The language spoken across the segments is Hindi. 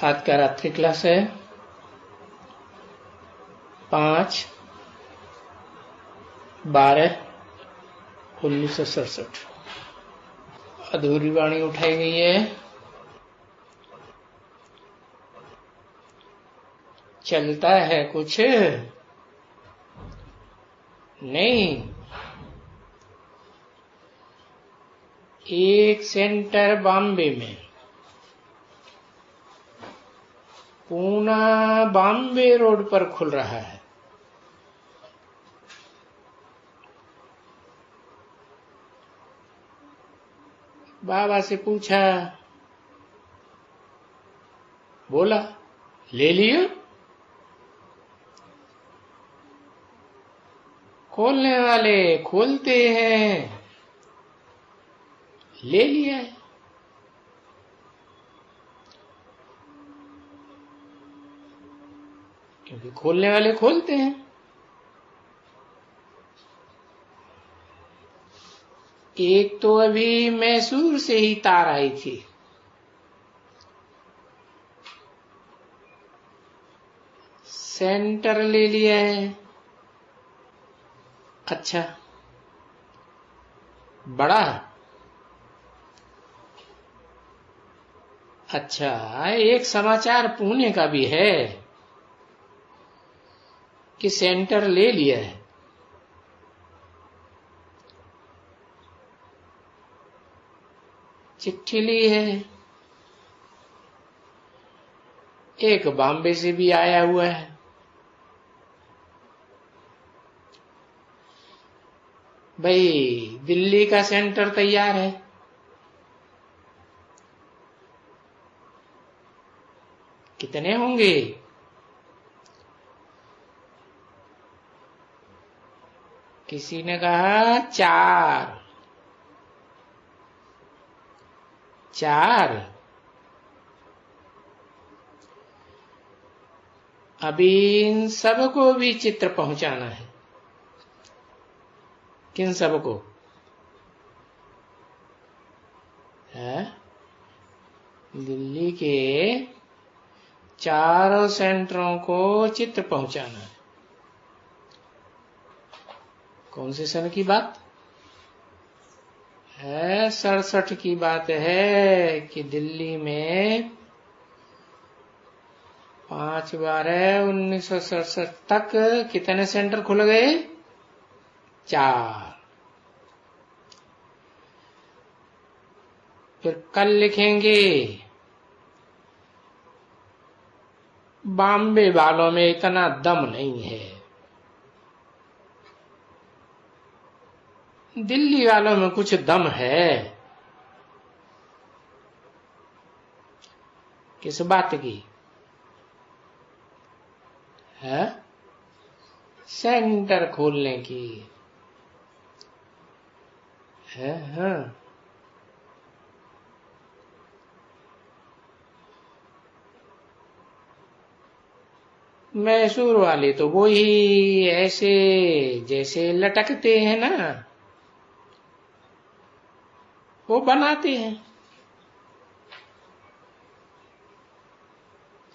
आज का रात्रि क्लास है 5/12/1967। अधूरी वाणी उठाई गई है। चलता है कुछ नहीं। एक सेंटर बॉम्बे में, पूना बॉम्बे रोड पर खुल रहा है। बाबा से पूछा, बोला ले लियो। खोलने वाले खोलते हैं, ले लिया है। क्योंकि खोलने वाले खोलते हैं। एक तो अभी मैसूर से ही तार आई थी, सेंटर ले लिया है। अच्छा, बड़ा अच्छा। एक समाचार पुणे का भी है कि सेंटर ले लिया है। चिट्ठी ली है। एक बॉम्बे से भी आया हुआ है। भाई दिल्ली का सेंटर तैयार है। कितने होंगे? किसी ने कहा 4। अभी इन सबको भी चित्र पहुंचाना है। किन सबको है? दिल्ली के 4 सेंटरों को चित्र पहुंचाना है। कौन से सन की बात है? 67 की बात है कि दिल्ली में 5/12/1967 तक कितने सेंटर खुल गए? 4। फिर कल लिखेंगे बॉम्बे वालों में इतना दम नहीं है, दिल्ली वालों में कुछ दम है। किस बात की है? सेंटर खोलने की है। हाँ, मैसूर वाले तो वो ही ऐसे जैसे लटकते हैं ना, वो बनाते हैं।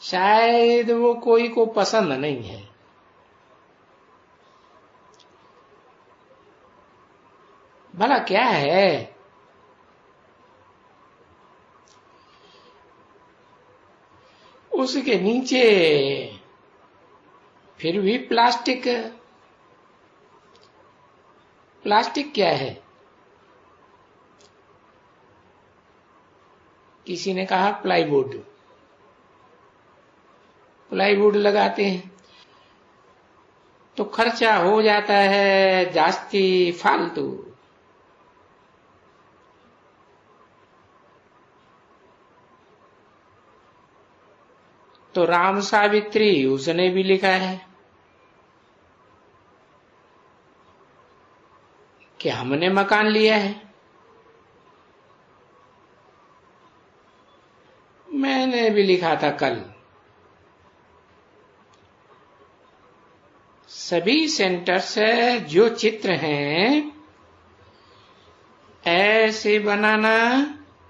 शायद वो कोई को पसंद नहीं है। भला क्या है? उसके नीचे फिर भी प्लास्टिक। प्लास्टिक क्या है? किसी ने कहा प्लाईवुड। प्लाईवुड लगाते हैं तो खर्चा हो जाता है जास्ती फालतू। तो राम सावित्री उसने भी लिखा है कि हमने मकान लिया है। मैंने भी लिखा था कल, सभी सेंटर से जो चित्र हैं ऐसे बनाना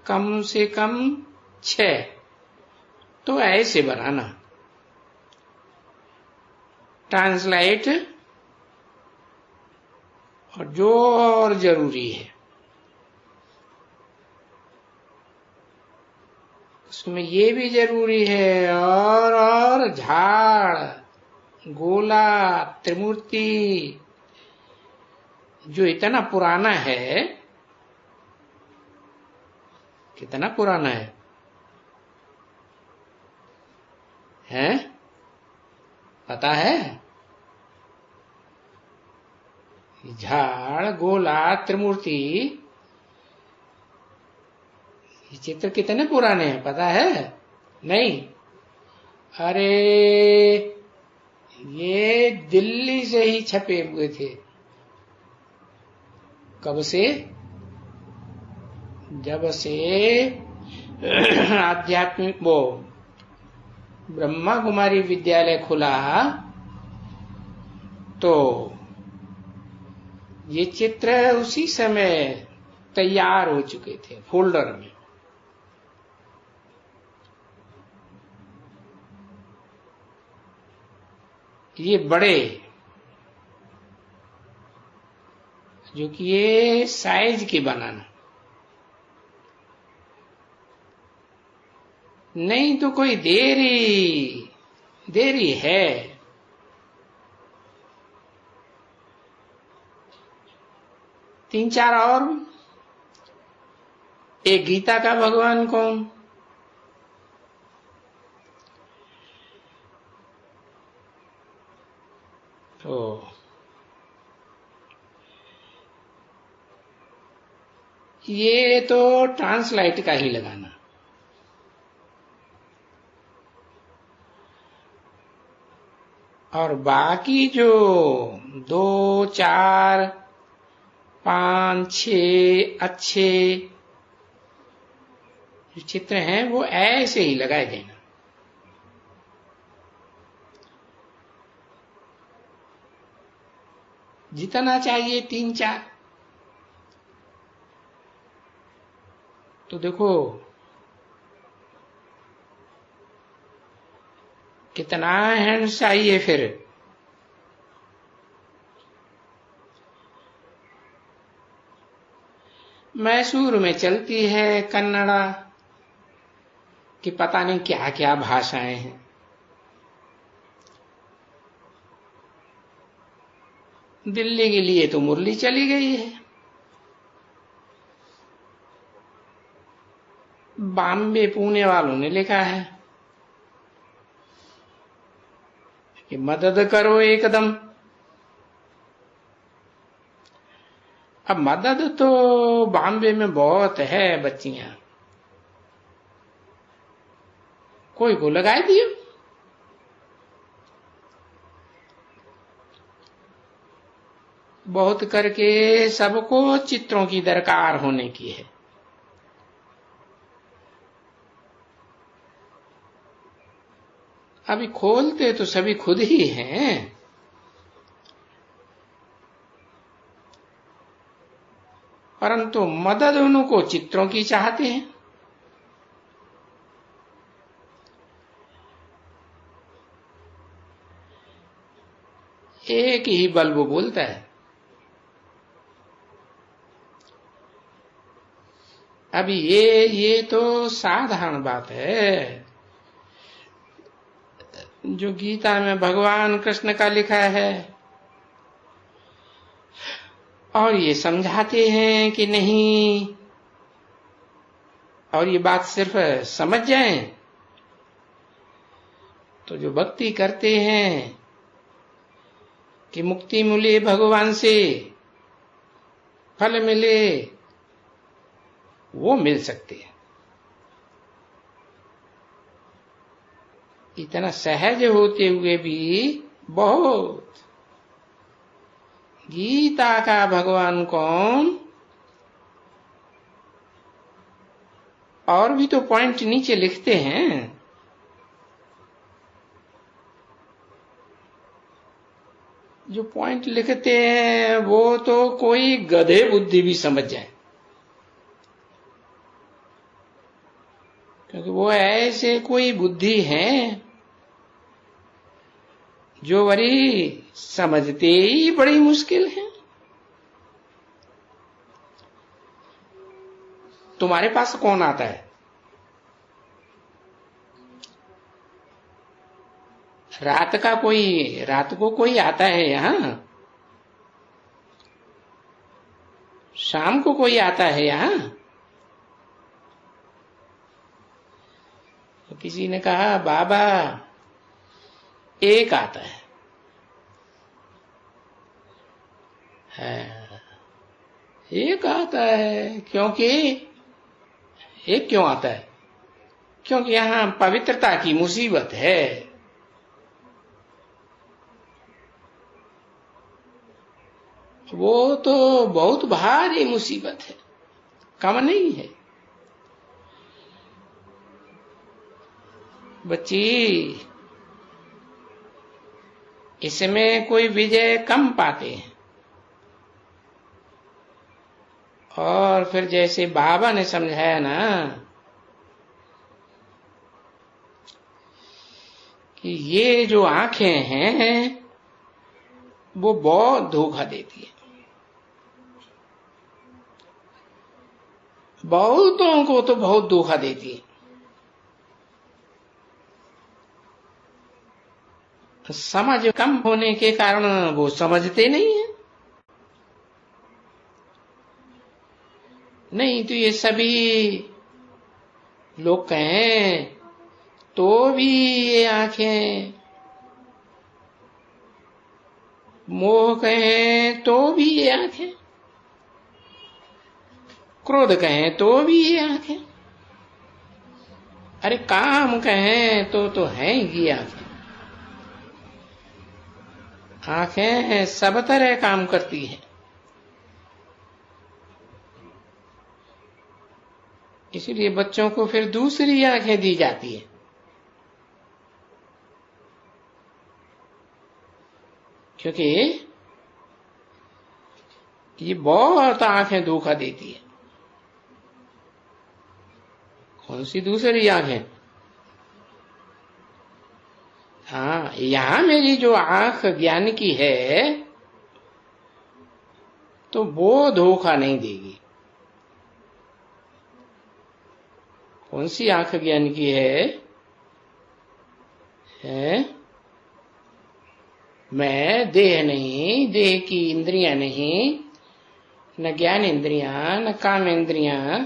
कम से कम 6। तो ऐसे बनाना, ट्रांसलेट। और जो और जरूरी है उसमें ये भी जरूरी है, और झाड़, गोला, त्रिमूर्ति जो इतना पुराना है, कितना पुराना है पता है? झाड़, गोला, त्रिमूर्ति, ये चित्र कितने पुराने हैं पता है? नहीं? अरे ये दिल्ली से ही छपे हुए थे। कब से? जब से आध्यात्मिक वो ब्रह्मा कुमारी विद्यालय खुला, तो ये चित्र उसी समय तैयार हो चुके थे फोल्डर में। ये बड़े, जो कि ये साइज की बनाना, नहीं तो कोई देरी है। तीन चार और। एक गीता का भगवान कौन? तो ये तो ट्रांसलाइट का ही लगाना। और बाकी जो 2, 4, 5, 6 अच्छे जो चित्र हैं वो ऐसे ही लगाए देना। जितना चाहिए 3, 4। तो देखो कितना हैंड चाहिए फिर। मैसूर में चलती है कन्नड़ा कि पता नहीं क्या क्या भाषाएं हैं। दिल्ली के लिए तो मुरली चली गई है। बॉम्बे पुणे वालों ने लिखा है कि मदद करो एकदम। अब मदद तो बॉम्बे में बहुत है बच्चियां, कोई को लगाए दियो। बहुत करके सबको चित्रों की दरकार होने की है। अभी खोलते तो सभी खुद ही हैं, परंतु मदद उनको चित्रों की चाहते हैं। एक ही बल्ब बोलता है। अभी ये तो साधारण बात है जो गीता में भगवान कृष्ण का लिखा है, और ये समझाते हैं कि नहीं, और ये बात सिर्फ समझ जाएं तो जो भक्ति करते हैं कि मुक्ति मिले भगवान से, फल मिले, वो मिल सकते हैं। इतना सहज होते हुए भी बहुत। गीता का भगवान कौन? और भी तो पॉइंट नीचे लिखते हैं। जो पॉइंट लिखते हैं वो तो कोई गधे बुद्धि भी समझ जाए, क्योंकि वो ऐसे कोई बुद्धि है जो बड़ी समझते ही बड़ी मुश्किल है। तुम्हारे पास कौन आता है? रात को कोई आता है यहां? शाम को कोई आता है यहां? तो किसी ने कहा बाबा एक आता है। एक आता है क्योंकि एक क्यों आता है? क्योंकि यहां पवित्रता की मुसीबत है। वो तो बहुत भारी मुसीबत है, कम नहीं है। बच्ची, इसमें कोई विजय कम पाते हैं। और फिर जैसे बाबा ने समझाया ना कि ये जो आंखें हैं वो बहुत धोखा देती है। बहुतों को तो बहुत धोखा देती है। समझ कम होने के कारण वो समझते नहीं है। नहीं तो ये सभी लोग कहें तो भी ये आंखें, मोह कहें तो भी ये आंखें, क्रोध कहें तो भी ये आंखें, अरे काम कहें तो हैं ये आंखें। आंखें सब तरह काम करती हैं। इसीलिए बच्चों को फिर दूसरी आंखें दी जाती है। क्योंकि ये बहुत आंखें धोखा देती है। कौन सी दूसरी आंखें? हाँ, यहां मेरी जो आंख ज्ञान की है तो वो धोखा नहीं देगी। कौन सी आंख ज्ञान की है? मैं देह नहीं, देह की इंद्रियां नहीं, न ज्ञान इंद्रियां न काम इंद्रियां,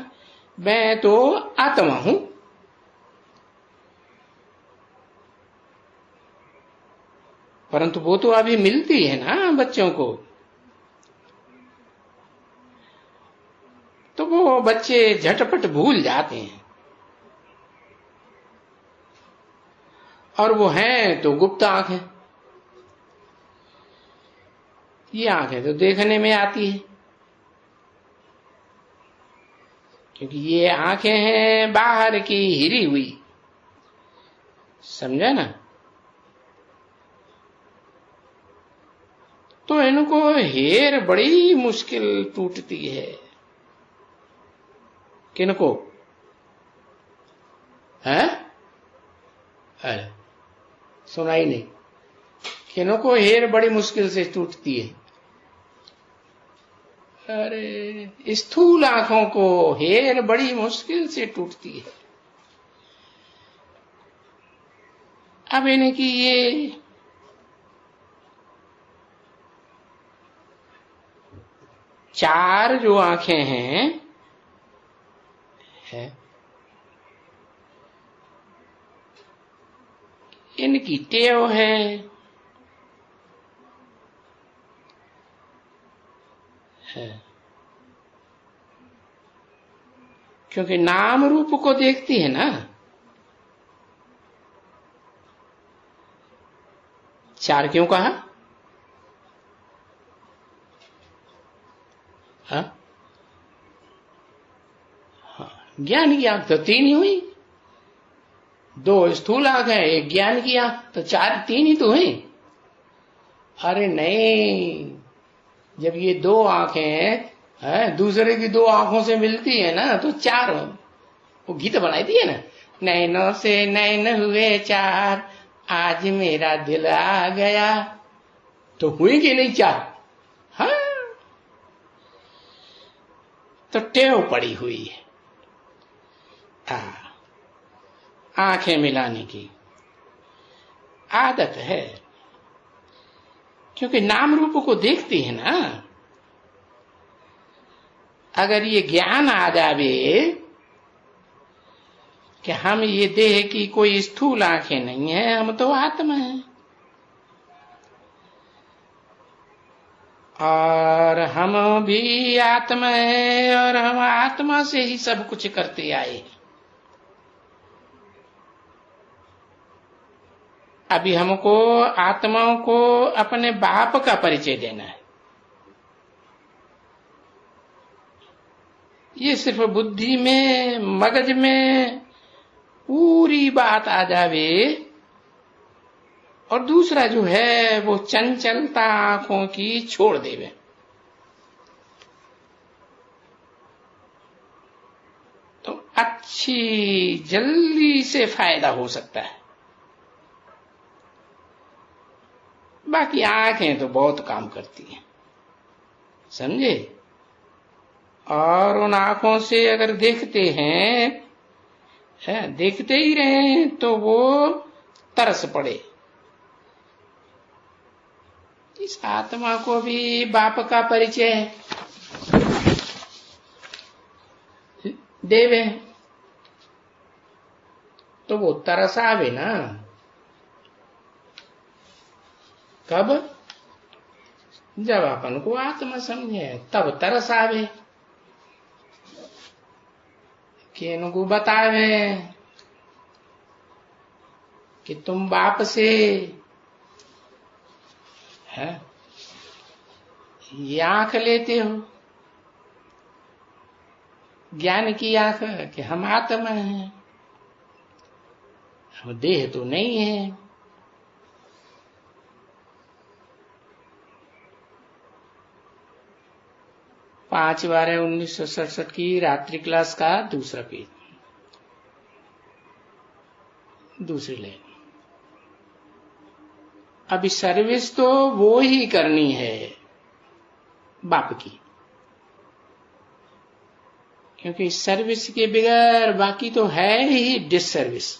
मैं तो आत्मा हूं। परंतु वो तो अभी मिलती है ना बच्चों को। तो वो बच्चे झटपट भूल जाते हैं। और वो हैं तो गुप्त आंखें। ये आंखें तो देखने में आती है, क्योंकि ये आंखें हैं बाहर की हिरी हुई। समझा ना? तो इनको हेर बड़ी मुश्किल टूटती है। किनको? है? अरे सुना ही नहीं। किनको हेर बड़ी मुश्किल से टूटती है? अरे स्थूल आंखों को हेर बड़ी मुश्किल से टूटती है। अब इनकी ये चार जो आंखें हैं इनकी टेव है क्योंकि नाम रूप को देखती है ना। चार क्यों कहा? हाँ, ज्ञान की आंख तो तीन ही हुई। दो स्थूल आंख है, एक ज्ञान की आंख, तो चार तीन ही तो हुई। अरे नहीं, जब ये दो आंखें दूसरे की दो आंखों से मिलती है ना तो चार। वो गीत बनाई थी है ना, नैनों से नैन हुए चार, आज मेरा दिल आ गया। तो हुई कि नहीं चार? हाँ, तो टेव पड़ी हुई है आंखें मिलाने की आदत है, क्योंकि नाम रूप को देखती है ना। अगर ये ज्ञान आ जावे कि हम ये देह की कोई स्थूल आंखें नहीं है, हम तो आत्मा है, और हम भी आत्मा है, और हम आत्मा से ही सब कुछ करते आए। अभी हमको आत्माओं को अपने बाप का परिचय देना है। ये सिर्फ बुद्धि में, मगज में पूरी बात आ जावे, और दूसरा जो है वो चंचलता आंखों की छोड़ देवे। तो अच्छी जल्दी से फायदा हो सकता है। बाकी आंखें तो बहुत काम करती हैं, समझे। और उन आंखों से अगर देखते हैं, देखते ही रहे तो वो तरस पड़े। इस आत्मा को भी बाप का परिचय देवे तो वो तरस आवे ना। कब? जब अपन को आत्मा समझे तब तरस आवे, कि इनको बतावे कि तुम बाप से है ये आंख लेते हो, ज्ञान की आंख, कि हम आत्मा हैं, हम देह तो नहीं है। 5/12/1967 की रात्रि क्लास का दूसरा पेज, दूसरी लाइन। अभी सर्विस तो वो ही करनी है बाप की, क्योंकि सर्विस के बगैर बाकी तो है ही डिसर्विस।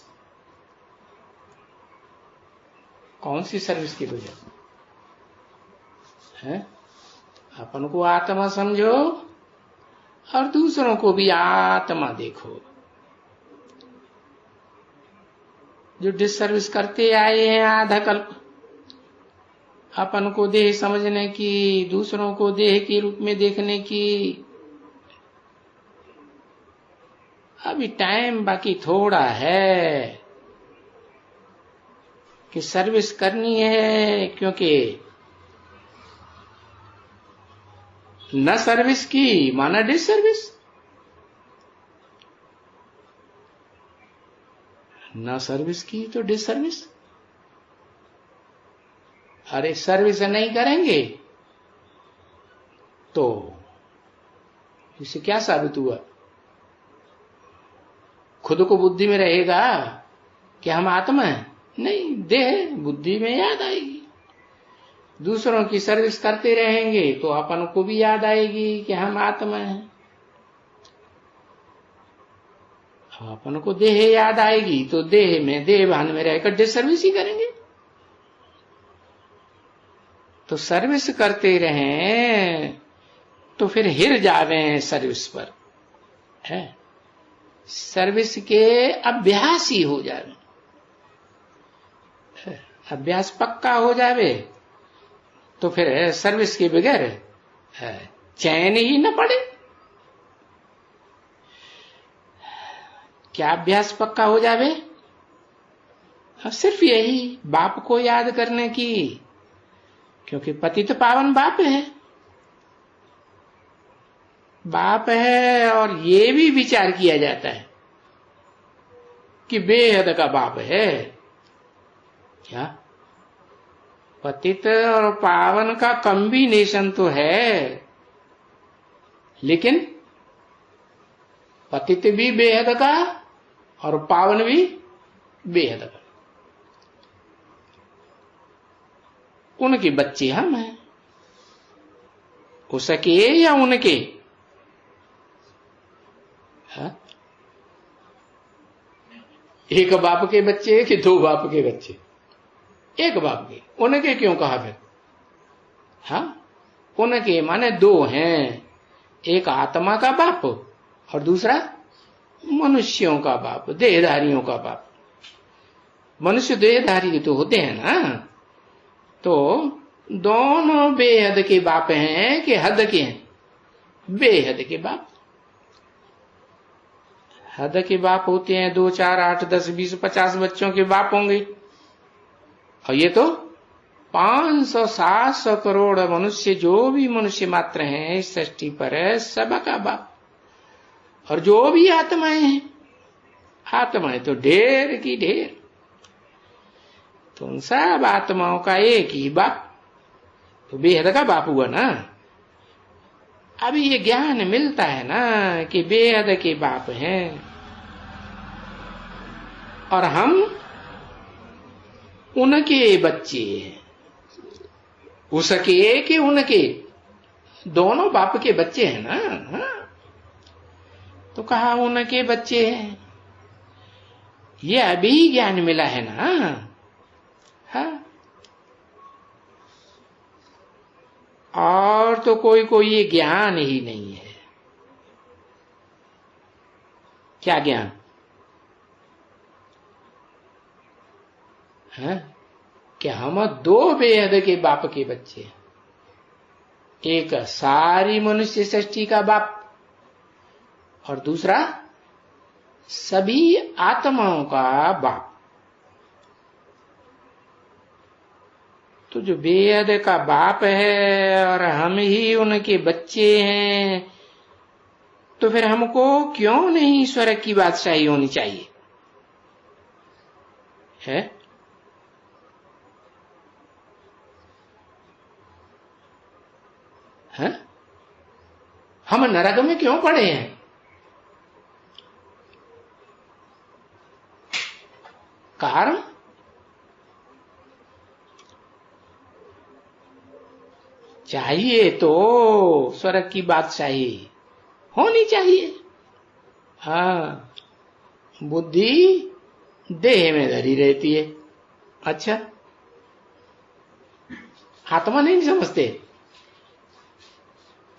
कौन सी सर्विस की वजह है? अपन को आत्मा समझो और दूसरों को भी आत्मा देखो। जो डिसर्विस करते आए हैं आधा कल्प, अपन को देह समझने की, दूसरों को देह के रूप में देखने की, अभी टाइम बाकी थोड़ा है कि सर्विस करनी है। क्योंकि न सर्विस की माना डिसर्विस, न सर्विस की तो डिसर्विस। अरे सर्विस नहीं करेंगे तो इससे क्या साबित हुआ? खुद को बुद्धि में रहेगा कि हम आत्मा हैं? नहीं, देह बुद्धि में याद आएगी। दूसरों की सर्विस करते रहेंगे तो अपन को भी याद आएगी कि हम आत्मा हैं। अपन को देह याद आएगी तो देह में, देह भान में रहकर डिसर्विस ही करेंगे। तो सर्विस करते रहें तो फिर हिर जावे सर्विस पर, है सर्विस के अभ्यासी हो जावे। अभ्यास पक्का हो जावे तो फिर सर्विस के बगैर चैन ही न पड़े। क्या अभ्यास पक्का हो जावे? सिर्फ यही, बाप को याद करने की, क्योंकि पतित पावन बाप है। बाप है और ये भी विचार किया जाता है कि बेहद का बाप है। क्या? पतित और पावन का कॉम्बिनेशन तो है, लेकिन पतित भी बेहद का और पावन भी बेहद। उनके बच्चे हम हैं, उसके या उनके? हा? एक बाप के बच्चे कि दो बाप के बच्चे? एक बाप के। उनके क्यों कहा फिर? हाँ, उनके माने दो हैं, एक आत्मा का बाप और दूसरा मनुष्यों का बाप, देहधारियों का बाप। मनुष्य देहधारी तो होते हैं ना, तो दोनों बेहद के बाप हैं कि हद के हैं? बेहद के बाप। हद के बाप होते हैं 2, 4, 8, 10, 20, 50 बच्चों के बाप होंगे, और ये तो 500, 700 करोड़ मनुष्य, जो भी मनुष्य मात्र हैं इस सृष्टि पर, सबका बाप। और जो भी आत्माएं हैं, आत्माएं तो ढेर की ढेर, तो उन सब आत्माओं का एक ही बाप, तो बेहद का बाप हुआ ना। अभी ये ज्ञान मिलता है ना कि बेहद के बाप हैं, और हम उनके बच्चे हैं। उसके कि उनके? दोनों बाप के बच्चे हैं ना। हाँ? तो कहा उनके बच्चे हैं, ये अभी ज्ञान मिला है ना। हाँ? और तो कोई ये ज्ञान ही नहीं है। क्या ज्ञान है? कि हम दो बेहद के बाप के बच्चे हैं, एक सारी मनुष्य सृष्टि का बाप और दूसरा सभी आत्माओं का बाप। तो जो बेहद का बाप है और हम ही उनके बच्चे हैं, तो फिर हमको क्यों नहीं स्वर्ग की बादशाही होनी चाहिए? है? है? हम नरक में क्यों पड़े हैं? कारण चाहिए तो स्वर्ग की बादशाही होनी चाहिए। हाँ, बुद्धि देह में धरी रहती है। अच्छा, आत्मा नहीं समझते?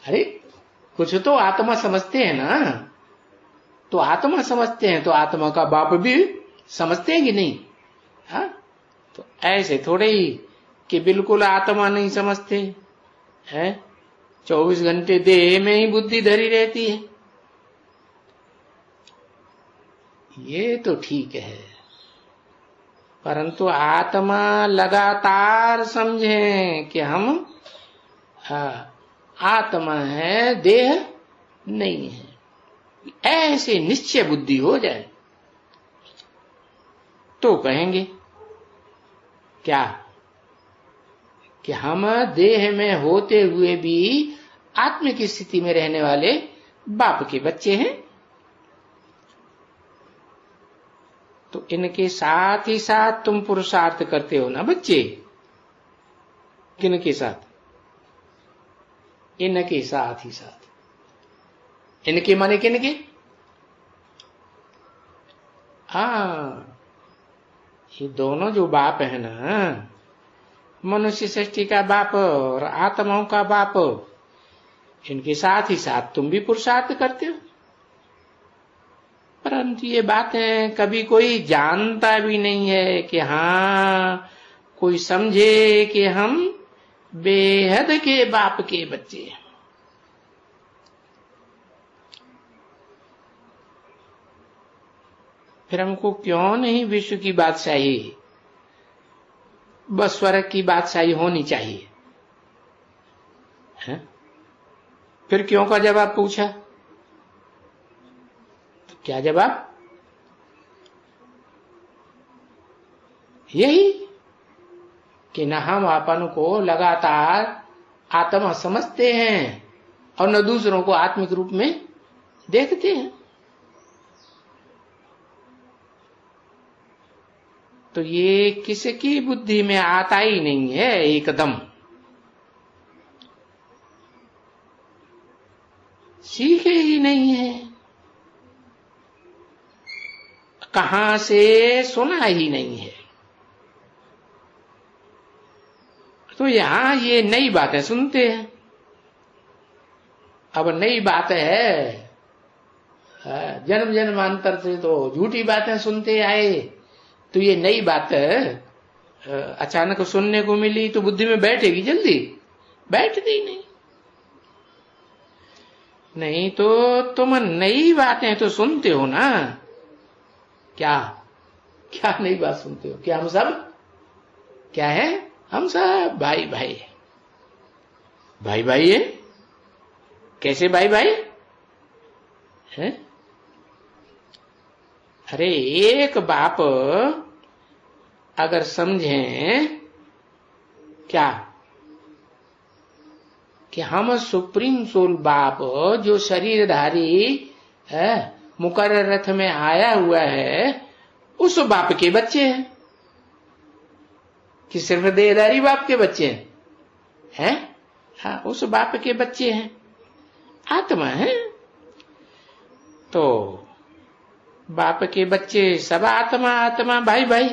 अरे कुछ तो आत्मा समझते हैं ना। तो आत्मा समझते हैं तो आत्मा का बाप भी समझते हैं कि नहीं? हाँ, तो ऐसे थोड़े ही कि बिल्कुल आत्मा नहीं समझते हैं। 24 घंटे देह में ही बुद्धि धरी रहती है, ये तो ठीक है, परंतु आत्मा लगातार समझें कि हम आत्मा है, देह नहीं है, ऐसे निश्चय बुद्धि हो जाए तो कहेंगे क्या कि हम देह में होते हुए भी आत्म की स्थिति में रहने वाले बाप के बच्चे हैं। तो इनके साथ ही साथ तुम पुरुषार्थ करते हो ना बच्चे। किनके साथ? इनके साथ ही साथ। इनके माने किनके? ये दोनों जो बाप है ना, मनुष्य सृष्टि का बाप और आत्माओं का बाप, इनके साथ ही साथ तुम भी पुरुषार्थ करते हो। परंतु ये बातें कभी कोई जानता भी नहीं है कि हाँ, कोई समझे कि हम बेहद के बाप के बच्चे हैं। फिर हमको क्यों नहीं विश्व की बादशाही, बस स्वर्ग की बादशाही होनी चाहिए है? फिर क्यों का जवाब पूछा? तो क्या जवाब? यही कि न हम अपन को लगातार आत्मा समझते हैं और न दूसरों को आत्मिक रूप में देखते हैं। तो ये किसकी बुद्धि में आता ही नहीं है, एकदम सीखे ही नहीं है, कहां से सुना ही नहीं है। तो यहां ये नई बातें सुनते हैं। अब नई बात है, जन्म जन्मांतर से तो झूठी बातें सुनते आए, तो ये नई बात अचानक सुनने को मिली तो बुद्धि में बैठेगी जल्दी? बैठती नहीं। नहीं तो तुम नई बातें तो सुनते हो ना। क्या क्या नई बात सुनते हो? क्या हम सब क्या है? हम सब भाई भाई भाई भाई है। कैसे भाई भाई है? अरे एक बाप अगर समझें क्या कि हम सुप्रीम सोल बाप जो शरीरधारी है, मुकर्रर रथ में आया हुआ है, उस बाप के बच्चे हैं कि सिर्फ देहधारी बाप के बच्चे हैं? हाँ, उस बाप के बच्चे हैं, आत्मा है। तो बाप के बच्चे सब आत्मा आत्मा भाई भाई।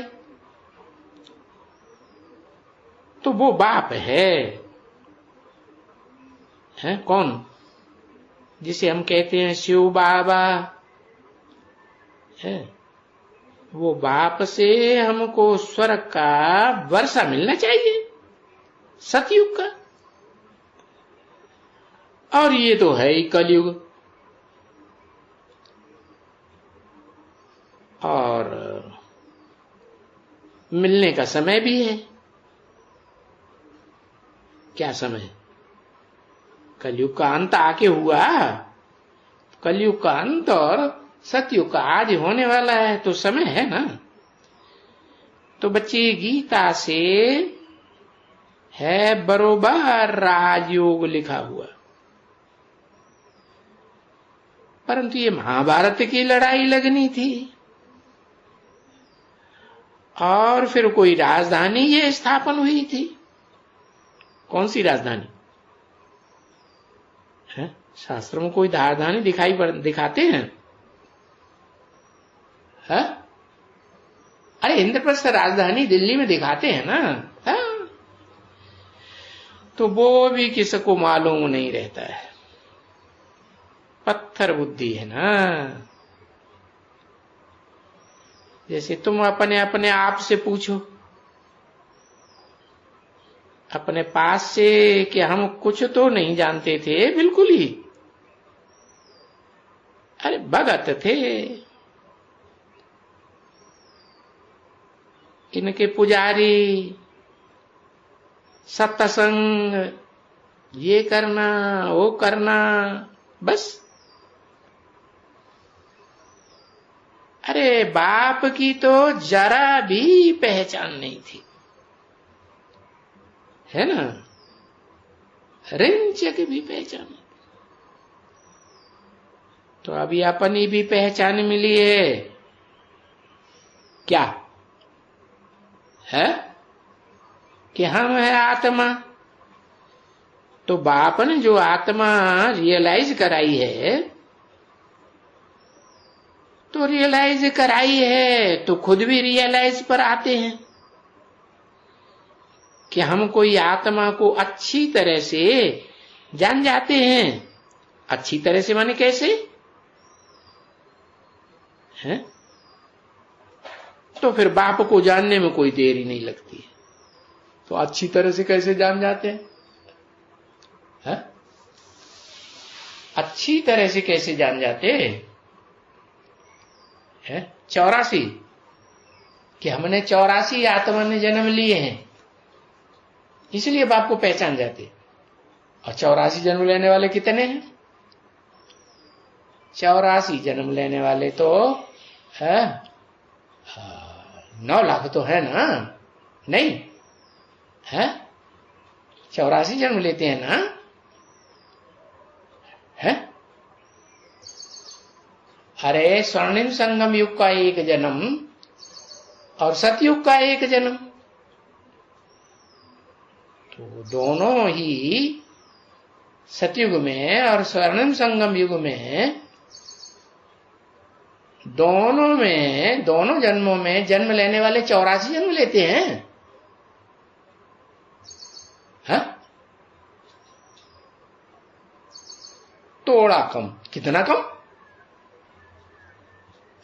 तो वो बाप है कौन? जिसे हम कहते हैं शिव बाबा है। वो बाप से हमको स्वर्ग का वर्षा मिलना चाहिए, सतयुग का। और ये तो है ही कलयुग। और मिलने का समय भी है। क्या समय? कलयुग का अंत आके हुआ। कलयुग का अंत और सतयुग का आज होने वाला है, तो समय है ना। तो बच्चे गीता से है बरोबर राजयोग लिखा हुआ, परंतु ये महाभारत की लड़ाई लगनी थी और फिर कोई राजधानी ये स्थापन हुई थी। कौन सी राजधानी है? शास्त्र में कोई राजधानी दिखाते हैं? है? अरे इंद्रप्रस्थ राजधानी दिल्ली में दिखाते हैं ना। है? तो वो भी किसको मालूम नहीं रहता है, पत्थर बुद्धि है ना। जैसे तुम अपने अपने आप से पूछो, अपने पास से, कि हम कुछ तो नहीं जानते थे बिल्कुल ही। अरे भगत थे, इनके पुजारी, सत्संग, ये करना वो करना, बस। अरे बाप की तो जरा भी पहचान नहीं थी, है ना। रिंच की भी पहचान। तो अभी अपनी भी पहचान मिली है। क्या है? कि हम है आत्मा। तो बाप ने जो आत्मा रियलाइज कराई है, तो रियलाइज कराई है तो खुद भी रियलाइज पर आते हैं कि हम कोई आत्मा को अच्छी तरह से जान जाते हैं। अच्छी तरह से माने कैसे है? तो फिर बाप को जानने में कोई देरी नहीं लगती है। तो अच्छी तरह से कैसे जान जाते हैं? अच्छी तरह से कैसे जान जाते हैं? 84 कि हमने 84 आत्मा ने जन्म लिए हैं, इसलिए बाप को पहचान जाते। और 84 जन्म लेने वाले कितने हैं? 84 जन्म लेने वाले तो है 9 लाख तो है ना। नहीं है? 84 जन्म लेते हैं ना। है? अरे स्वर्णिम संगम युग का एक जन्म और सतयुग का एक जन्म। तो दोनों ही सतयुग में और स्वर्णिम संगम युग में दोनों जन्मों में जन्म लेने वाले 84 जन्म लेते हैं। हाँ? थोड़ा कम। कितना कम?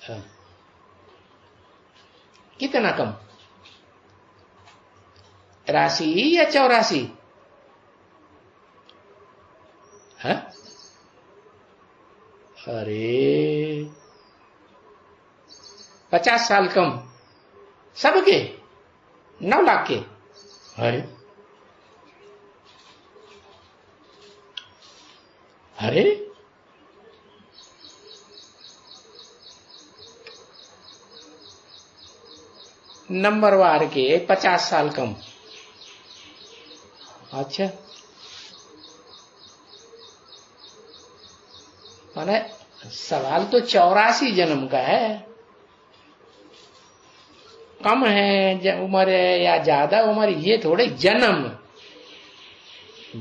हाँ। कितना कम? राशि या 84? हाँ? अरे 50 साल कम सबके, 9 लाख के। अरे अरे नंबरवार के 50 साल कम। अच्छा, माने सवाल तो 84 जन्म का है। कम है उम्र है या ज्यादा उम्र, ये थोड़े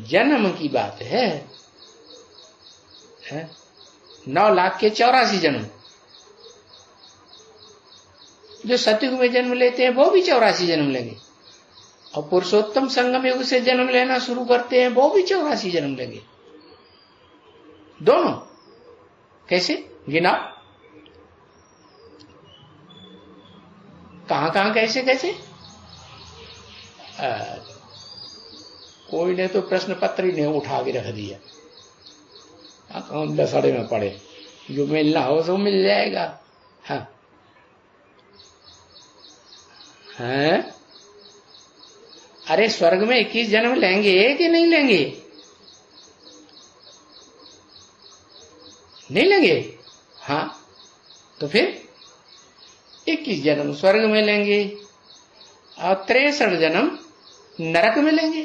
जन्म की बात है। 9 लाख के 84 जन्म। जो सतयुग में जन्म लेते हैं वो भी 84 जन्म लेंगे, और पुरुषोत्तम संगम युग से जन्म लेना शुरू करते हैं वो भी 84 जन्म लेंगे। दोनों कैसे गिना? कहां कैसे कैसे? कोई ने तो प्रश्न पत्र ही नहीं उठा के रख दिया। दसड़े में पड़े, जो मिलना हो तो मिल जाएगा। हाँ हैं? अरे स्वर्ग में 21 जन्म लेंगे कि नहीं लेंगे? नहीं लेंगे। हाँ, तो फिर 21 जन्म स्वर्ग में लेंगे और 63 जन्म नरक में लेंगे,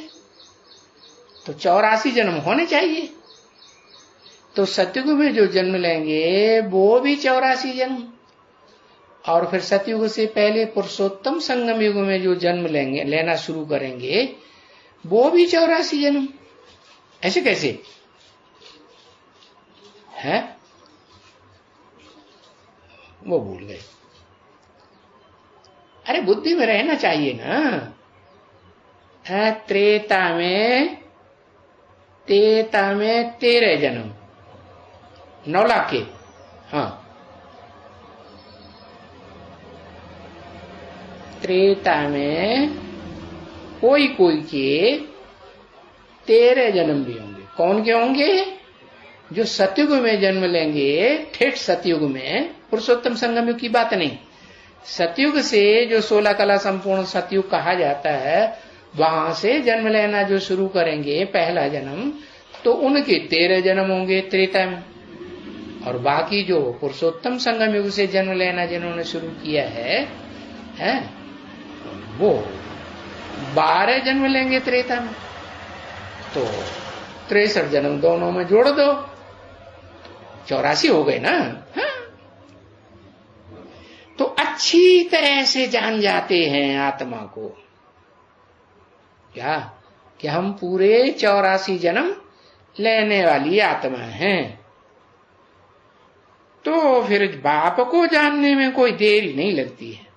तो 84 जन्म होने चाहिए। तो सतयुग में जो जन्म लेंगे वो भी 84 जन्म, और फिर सतयुग से पहले पुरुषोत्तम संगम युग में जो जन्म लेना शुरू करेंगे वो भी 84 जन्म। ऐसे कैसे है? वो भूल गए। अरे बुद्धि में रहना चाहिए ना। त्रेता में 13 जन्म, 9 लाख के। हाँ, त्रेता में कोई के 13 जन्म भी होंगे। कौन के होंगे? जो सतयुग में जन्म लेंगे, ठेठ सतयुग में, पुरुषोत्तम संगम युग की बात नहीं। सतयुग से जो 16 कला संपूर्ण सतयुग कहा जाता है, वहां से जन्म लेना जो शुरू करेंगे पहला जन्म, तो उनके 13 जन्म होंगे त्रेता में। और बाकी जो पुरुषोत्तम संगम युग से जन्म लेना जिन्होंने शुरू किया है वो 12 जन्म लेंगे त्रेता में। तो 63 जन्म दोनों में जोड़ दो, 84 हो गए ना। हाँ? तो अच्छी तरह से जान जाते हैं आत्मा को, क्या कि हम पूरे 84 जन्म लेने वाली आत्मा हैं। तो फिर बाप को जानने में कोई देरी नहीं लगती है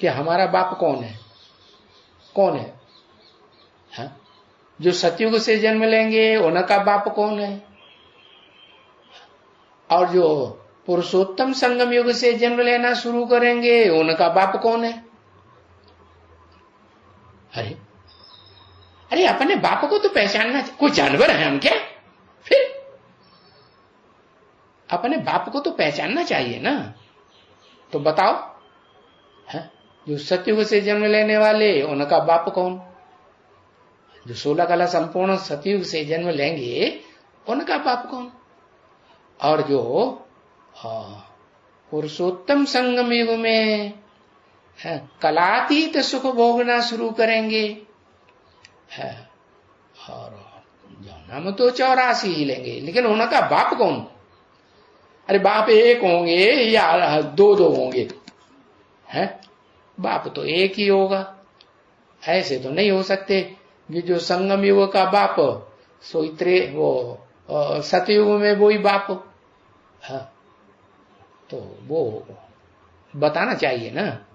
कि हमारा बाप कौन है। कौन है? हाँ? जो सतयुग से जन्म लेंगे उनका बाप कौन है, और जो पुरुषोत्तम संगम युग से जन्म लेना शुरू करेंगे उनका बाप कौन है? अरे अपने बाप को तो पहचानना। कोई जानवर है हम क्या? फिर अपने बाप को तो पहचानना चाहिए ना। तो बताओ, है? जो सतयुग से जन्म लेने वाले उनका बाप कौन? जो 16 कला संपूर्ण सतयुग से जन्म लेंगे उनका बाप कौन? और जो पुरुषोत्तम संगम युग में कलातीत सुख भोगना शुरू करेंगे, और जन्म तो 84 ही लेंगे, लेकिन उनका बाप कौन? अरे बाप एक होंगे या 2 होंगे? है? बाप तो एक ही होगा। ऐसे तो नहीं हो सकते कि जो संगम युग का बाप सो सतयुग में वही बाप। हाँ, तो वो बताना चाहिए ना।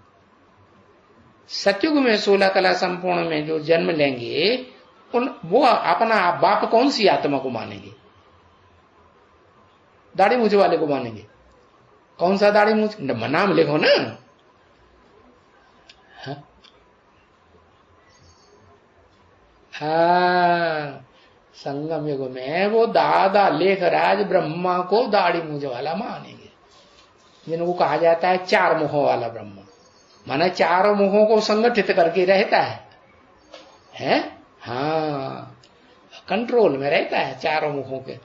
सतयुग में 16 कला संपूर्ण में जो जन्म लेंगे वो अपना बाप कौन सी आत्मा को मानेंगे? दाढ़ी मूछ वाले को मानेंगे। कौन सा दाढ़ी मूछ? नाम लिखो ना। हाँ, संगम युग में वो दादा लेखराज ब्रह्मा को दाढ़ी मूछ वाला मानेंगे, जिनको कहा जाता है चार मुखों वाला ब्रह्मा। माना चारों मुखों को संगठित करके रहता है? हाँ, कंट्रोल में रहता है चारों मुखों के,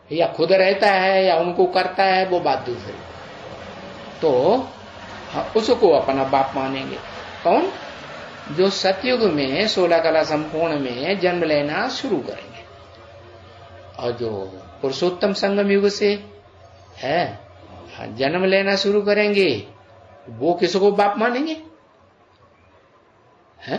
या खुद रहता है या उनको करता है, वो बात दूसरी। तो हाँ, उसको अपना बाप मानेंगे। कौन? जो सतयुग में 16 कला संपूर्ण में जन्म लेना शुरू करेंगे, और जो पुरुषोत्तम संगम युग से है जन्म लेना शुरू करेंगे, वो किसको बाप मानेंगे? है?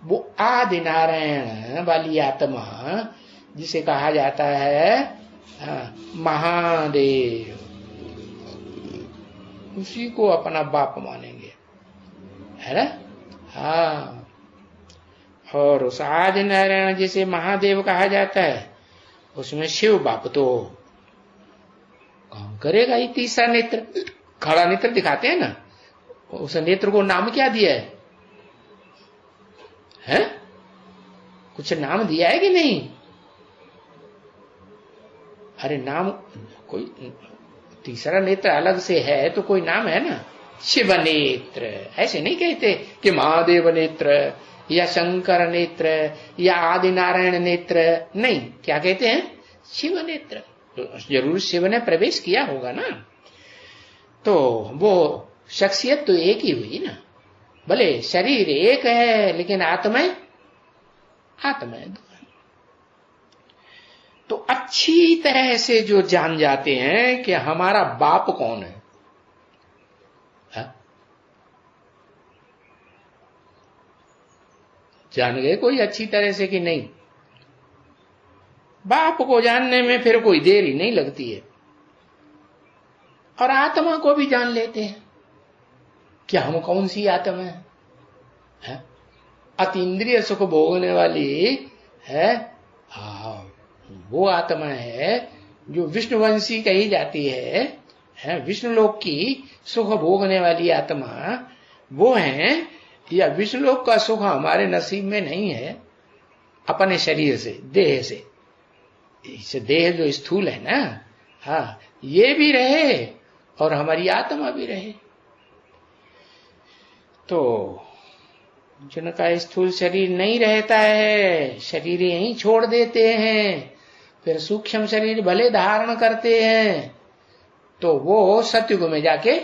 वो आदि नारायण वाली आत्मा जिसे कहा जाता है महादेव, उसी को अपना बाप मानेंगे, है ना? हाँ, और उस आदि नारायण जिसे महादेव कहा जाता है, उसमें शिव बाप तो काम करेगा ही। तीसरा नेत्र, खड़ा नेत्र दिखाते हैं ना, उस नेत्र को नाम क्या दिया है? कुछ नाम दिया है कि नहीं? अरे नाम कोई, तीसरा नेत्र अलग से है तो कोई नाम है ना। शिव नेत्र, ऐसे नहीं कहते कि महादेव नेत्र या शंकर नेत्र या आदि नारायण नेत्र, नहीं, क्या कहते हैं? शिव नेत्र। तो जरूर शिव ने प्रवेश किया होगा ना, तो वो शख्सियत तो एक ही हुई ना। भले शरीर एक है लेकिन आत्माएं दो। तो अच्छी तरह से जो जान जाते हैं कि हमारा बाप कौन है, जान गए कोई अच्छी तरह से कि नहीं? बाप को जानने में फिर कोई देर ही नहीं लगती है। और आत्मा को भी जान लेते हैं कि हम कौन सी आत्मा है? अतीन्द्रिय सुख भोगने वाली है, वो आत्मा है जो विष्णुवंशी कही जाती है, विष्णु लोक की सुख भोगने वाली आत्मा वो है। या विष्णु लोक का सुख हमारे नसीब में नहीं है, अपने शरीर से, देह से। इस देह जो स्थूल है ना, हाँ, ये भी रहे और हमारी आत्मा भी रहे। तो जिनका स्थूल शरीर नहीं रहता है, शरीर यहीं छोड़ देते हैं, फिर सूक्ष्म शरीर भले धारण करते हैं, तो वो सतयुग में जाके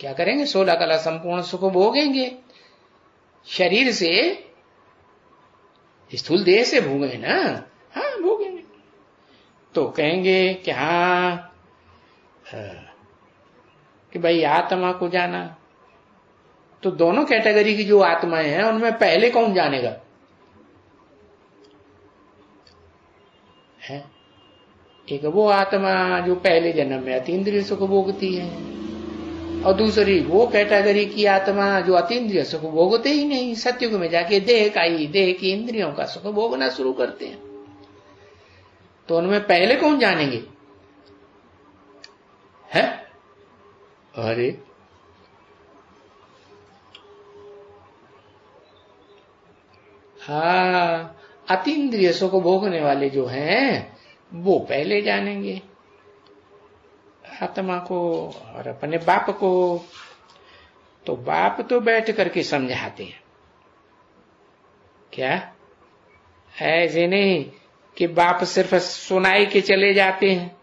क्या करेंगे? 16 कला संपूर्ण सुख भोगेंगे। शरीर से, स्थूल देह से भोगे ना, हाँ भोगेंगे। तो कहेंगे कि हाँ, कि भाई आत्मा को जाना। तो दोनों कैटेगरी की जो आत्माएं हैं उनमें पहले कौन जानेगा? है एक वो आत्मा जो पहले जन्म में अतीन्द्रिय सुख भोगती है, और दूसरी वो कैटेगरी की आत्मा जो अतीन्द्रिय सुख भोगते ही नहीं, सतयुग में जाके देह की इंद्रियों का सुख भोगना शुरू करते हैं। तो उनमें पहले कौन जानेंगे? है? अरे हाँ, अतीन्द्रिय सुख भोगने वाले जो हैं वो पहले जानेंगे आत्मा को और अपने बाप को। तो बाप तो बैठ करके समझाते हैं, क्या ऐसे नहीं कि बाप सिर्फ सुनाई के चले जाते हैं।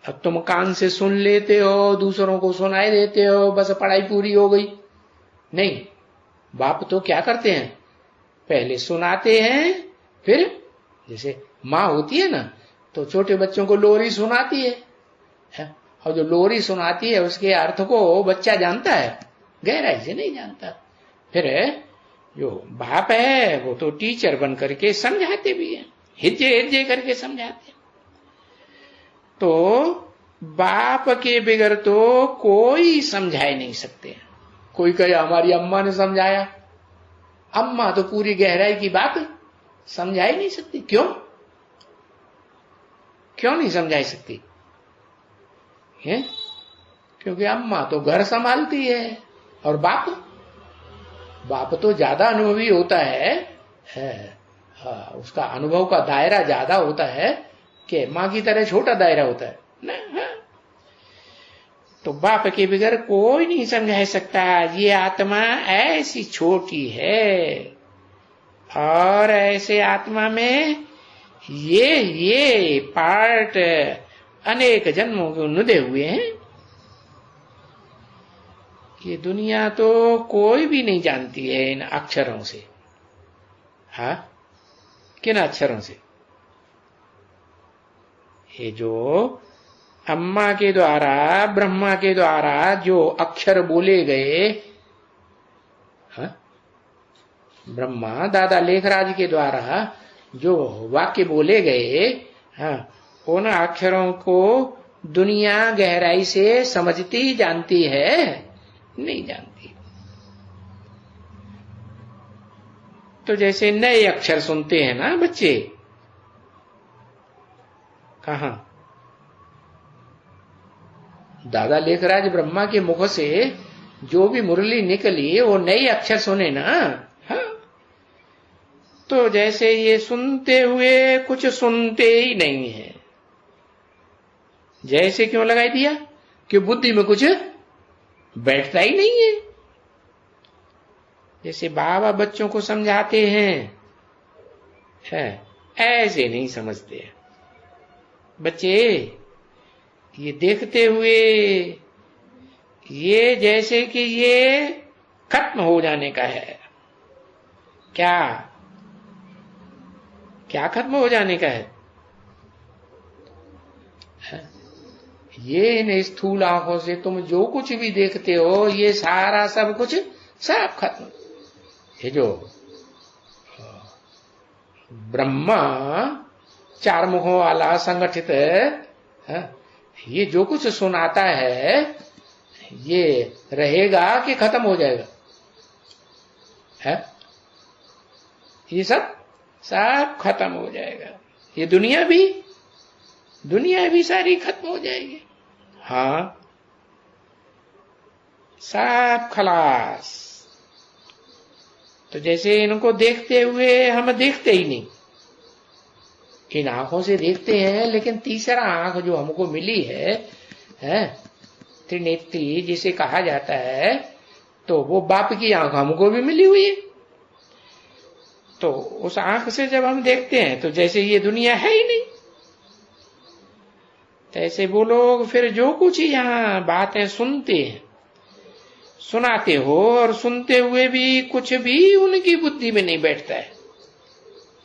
अब तुम कान से सुन लेते हो, दूसरों को सुनाई देते हो, बस पढ़ाई पूरी हो गई। नहीं, बाप तो क्या करते हैं? पहले सुनाते हैं, फिर जैसे माँ होती है ना, तो छोटे बच्चों को लोरी सुनाती है? और जो लोरी सुनाती है उसके अर्थ को बच्चा जानता है? गहराई से नहीं जानता। फिर जो बाप है वो तो टीचर बन करके समझाते भी है, हिज्जे हिज्जे करके समझाते। तो बाप के बगैर तो कोई समझा ही नहीं सकते। कोई कहे हमारी अम्मा ने समझाया, अम्मा तो पूरी गहराई की बात समझा ही नहीं सकती। क्यों नहीं समझा सकती है? क्योंकि अम्मा तो घर संभालती है और बाप तो ज्यादा अनुभवी होता है। उसका अनुभव का दायरा ज्यादा होता है कि माँ की तरह छोटा दायरा होता है ना। तो बाप के बगैर कोई नहीं समझा सकता। ये आत्मा ऐसी छोटी है और ऐसे आत्मा में ये पार्ट अनेक जन्मों के नुदे हुए हैं। ये दुनिया तो कोई भी नहीं जानती है इन अक्षरों से। हाँ, किन अक्षरों से? ये जो अम्मा के द्वारा, ब्रह्मा के द्वारा जो अक्षर बोले गए, हाँ, ब्रह्मा दादा लेखराज के द्वारा जो वाक्य बोले गए, हाँ, उन अक्षरों को दुनिया गहराई से समझती जानती है? नहीं जानती। तो जैसे नए अक्षर सुनते हैं ना बच्चे, कहां? दादा लेखराज ब्रह्मा के मुख से जो भी मुरली निकली वो नए अक्षर सुने ना। हाँ, तो जैसे ये सुनते हुए कुछ सुनते ही नहीं है। जैसे क्यों लगाई दिया? कि बुद्धि में कुछ बैठता ही नहीं है। जैसे बाबा बच्चों को समझाते हैं, ऐसे नहीं समझते बच्चे। ये देखते हुए ये जैसे कि ये खत्म हो जाने का है। क्या खत्म हो जाने का है? ये इन स्थूल आंखों से तुम जो कुछ भी देखते हो ये सारा सब कुछ सब खत्म। ये जो ब्रह्मा चार मुखों वाला संगठित है, ये जो कुछ सुनाता है ये रहेगा कि खत्म हो जाएगा? है? ये सब खत्म हो जाएगा। ये दुनिया भी सारी खत्म हो जाएगी। हाँ, सब खलास। तो जैसे इनको देखते हुए हम देखते ही नहीं, इन आंखों से देखते हैं, लेकिन तीसरा आंख जो हमको मिली है, त्रिनेत्री जिसे कहा जाता है, तो वो बाप की आंख हमको भी मिली हुई है। तो उस आंख से जब हम देखते हैं तो जैसे ये दुनिया है ही नहीं। तो ऐसे वो लोग फिर जो कुछ यहाँ बातें सुनते हैं, सुनाते हो, और सुनते हुए भी कुछ भी उनकी बुद्धि में नहीं बैठता है।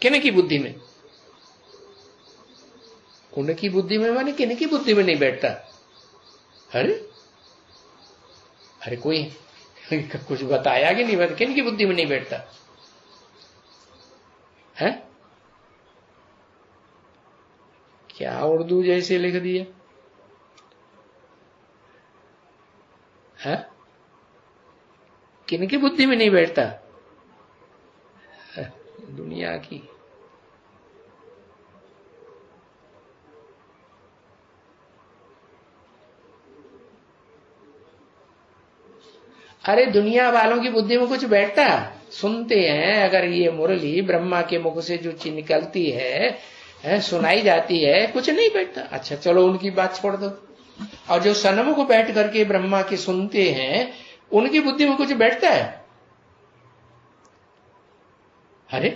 किन की बुद्धि में? उनकी बुद्धि में माने किन की बुद्धि में नहीं बैठता? अरे कोई कुछ बताया कि नहीं बताया? किन की बुद्धि में नहीं बैठता है? क्या उर्दू जैसे लिख दिया है? किन की बुद्धि में नहीं बैठता? दुनिया की। अरे दुनिया वालों की बुद्धि में कुछ बैठता? सुनते हैं अगर ये मुरली ब्रह्मा के मुख से जो चीज निकलती है, सुनाई जाती है, कुछ नहीं बैठता। अच्छा चलो उनकी बात छोड़ दो। और जो सन्मुख बैठ करके ब्रह्मा के सुनते हैं, उनकी बुद्धि में कुछ बैठता है? अरे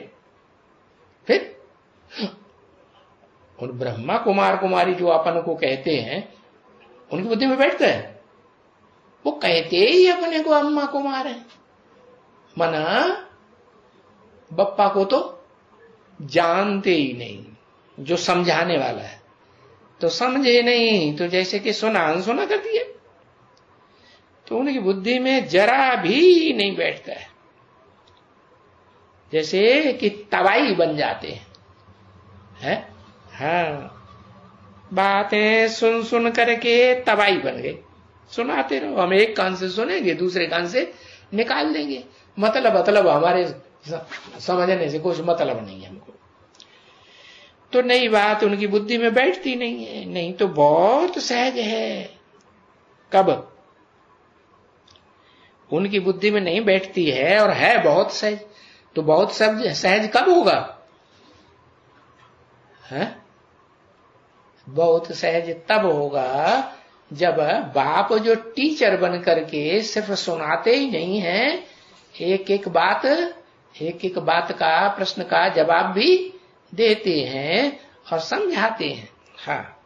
फिर उन ब्रह्मा कुमार कुमारी जो अपन को कहते हैं, उनकी बुद्धि में बैठता है? वो कहते ही अपने को अम्मा कुमार है, मना बप्पा को तो जानते ही नहीं। जो समझाने वाला है, तो समझे नहीं तो जैसे कि सुना अनसुना कर दिए। तो उनकी बुद्धि में जरा भी नहीं बैठता है, जैसे कि तवाई बन जाते हैं। हाँ, बातें सुन सुन करके तवाई बन गए। सुनाते रहो, हम एक कान से सुनेंगे दूसरे कान से निकाल देंगे, मतलब हमारे समझने से कुछ मतलब नहीं है हमको। तो नई बात उनकी बुद्धि में बैठती नहीं है। नहीं तो बहुत सहज है। कब उनकी बुद्धि में नहीं बैठती है और है बहुत सहज, तो बहुत सहज कब होगा? है? बहुत सहज तब होगा जब बाप जो टीचर बन करके सिर्फ सुनाते ही नहीं है, एक एक बात का प्रश्न का जवाब भी देते हैं और समझाते हैं। हाँ,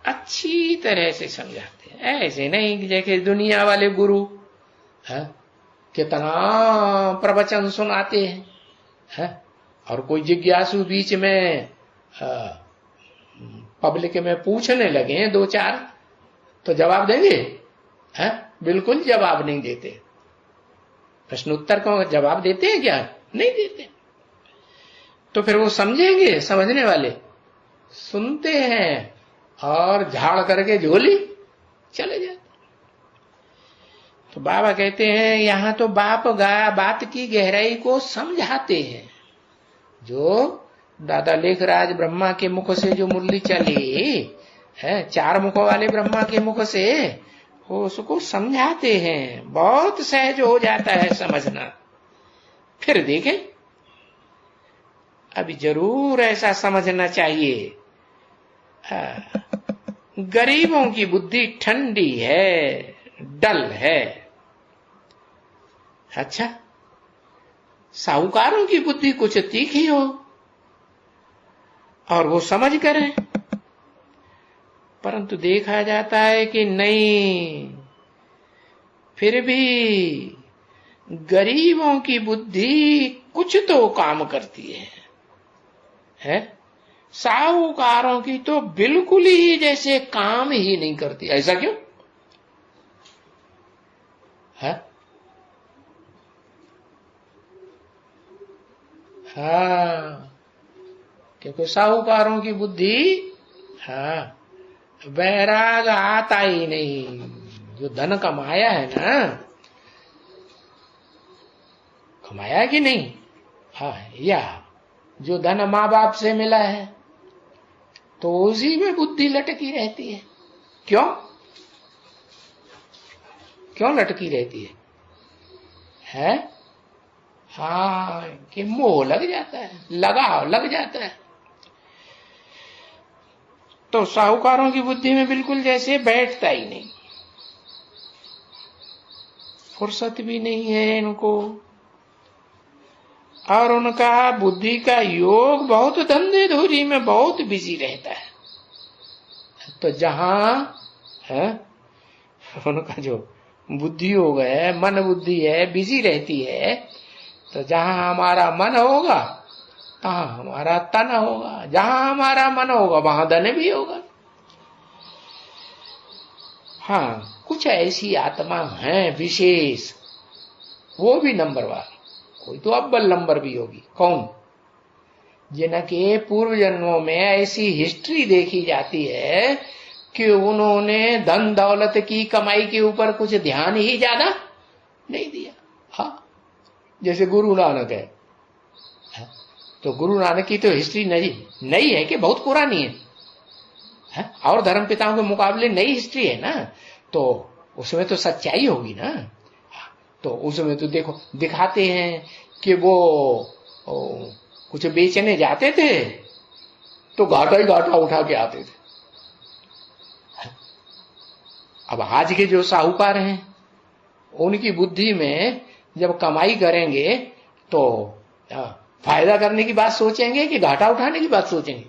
अच्छी तरह से समझाते हैं। ऐसे नहीं कि जैसे दुनिया वाले गुरु है कितना प्रवचन सुनाते हैं, है? और कोई जिज्ञासु बीच में पब्लिक में पूछने लगे दो चार, तो जवाब देंगे? है? बिल्कुल जवाब नहीं देते। प्रश्न उत्तर को जवाब देते हैं क्या? नहीं देते। तो फिर वो समझेंगे? समझने वाले सुनते हैं और झाड़ करके झोली चले जाते। तो बाबा कहते हैं यहां तो बात की गहराई को समझाते हैं। जो दादा लेखराज ब्रह्मा के मुख से जो मुरली चली है, चार मुखों वाले ब्रह्मा के मुख से, वो उसको समझाते हैं। बहुत सहज हो जाता है समझना। फिर देखें, अभी जरूर ऐसा समझना चाहिए, गरीबों की बुद्धि ठंडी है, डल है। अच्छा, साहूकारों की बुद्धि कुछ तीखी हो और वो समझ करें, परंतु देखा जाता है कि नहीं, फिर भी गरीबों की बुद्धि कुछ तो काम करती है? साहूकारों की तो बिल्कुल ही जैसे काम ही नहीं करती। ऐसा क्यों है? हाँ, क्योंकि साहूकारों की बुद्धि, हाँ, वैराग आता ही नहीं। जो धन कमाया है ना, कमाया कि नहीं? हाँ, या जो धन माँ बाप से मिला है तो उसी में बुद्धि लटकी रहती है। क्यों लटकी रहती है? हाँ, कि मोह लग जाता है, लगाव लग जाता है। तो साहूकारों की बुद्धि में बिल्कुल जैसे बैठता ही नहीं, फुर्सत भी नहीं है इनको, और उनका बुद्धि का योग बहुत धंधे धूरी में बहुत बिजी रहता है। तो जहां है उनका जो बुद्धि योग है, मन बुद्धि है, बिजी रहती है, तो जहां हमारा मन होगा तहां हमारा तन होगा, जहां हमारा मन होगा वहां धन भी होगा। हाँ, कुछ ऐसी आत्मा है विशेष, वो भी नंबर वार, कोई तो अव्वल नंबर भी होगी। कौन? जिनके पूर्व जन्मों में ऐसी हिस्ट्री देखी जाती है कि उन्होंने धन दौलत की कमाई के ऊपर कुछ ध्यान ही ज्यादा नहीं दिया। हाँ, जैसे गुरु नानक है, तो गुरु नानक की तो हिस्ट्री नई है कि बहुत पुरानी है? और धर्म पिताओं के मुकाबले नई हिस्ट्री है ना, तो उसमें तो सच्चाई होगी ना। तो उसमें तो देखो दिखाते हैं कि वो कुछ बेचने जाते थे तो घाटा ही घाटा उठा के आते थे। अब आज के जो साहूकार हैं उनकी बुद्धि में जब कमाई करेंगे तो फायदा करने की बात सोचेंगे कि घाटा उठाने की बात सोचेंगे?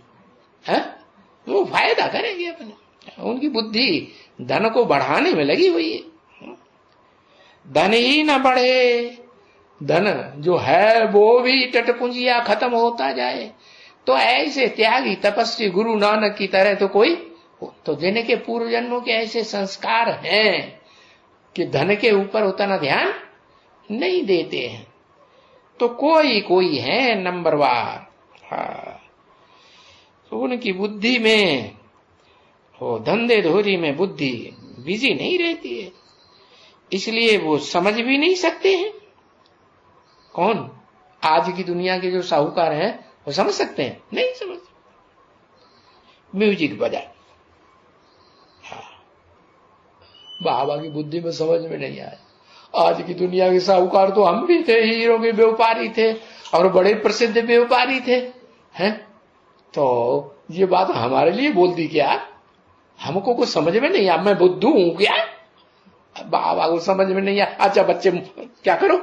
है? वो फायदा करेंगे अपने। उनकी बुद्धि धन को बढ़ाने में लगी हुई है। धन ही न बढ़े, धन जो है वो भी टटपुंजिया खत्म होता जाए, तो ऐसे त्यागी तपस्वी गुरु नानक की तरह तो कोई हो। तो जिनके पूर्व जन्मों के ऐसे संस्कार हैं कि धन के ऊपर उतना ध्यान नहीं देते हैं, तो कोई कोई है नंबरवार। हाँ, तो उनकी बुद्धि में हो, धंधे धोरी में बुद्धि बिजी नहीं रहती है, इसलिए वो समझ भी नहीं सकते हैं। कौन? आज की दुनिया के जो साहूकार हैं वो समझ सकते हैं? नहीं समझ। म्यूजिक बजा, हाँ, बाबा की बुद्धि में समझ में नहीं आया। आज की दुनिया के साहूकार तो हम भी थे, हीरो के व्यापारी थे और बड़े प्रसिद्ध व्यापारी थे, हैं? तो ये बात हमारे लिए बोल दी क्या? हमको कुछ समझ में नहीं आया, मैं बुद्धू हूं क्या? बाबा को समझ में नहीं आया। अच्छा बच्चे क्या करो,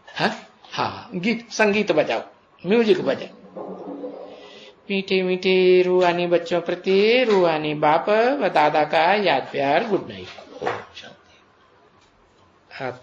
हाँ हाँ, गीत संगीत बजाओ, म्यूजिक बजाओ। मीठे मीठे रूहानी बच्चों प्रति रूहानी बाप व दादा का याद प्यार। Good night.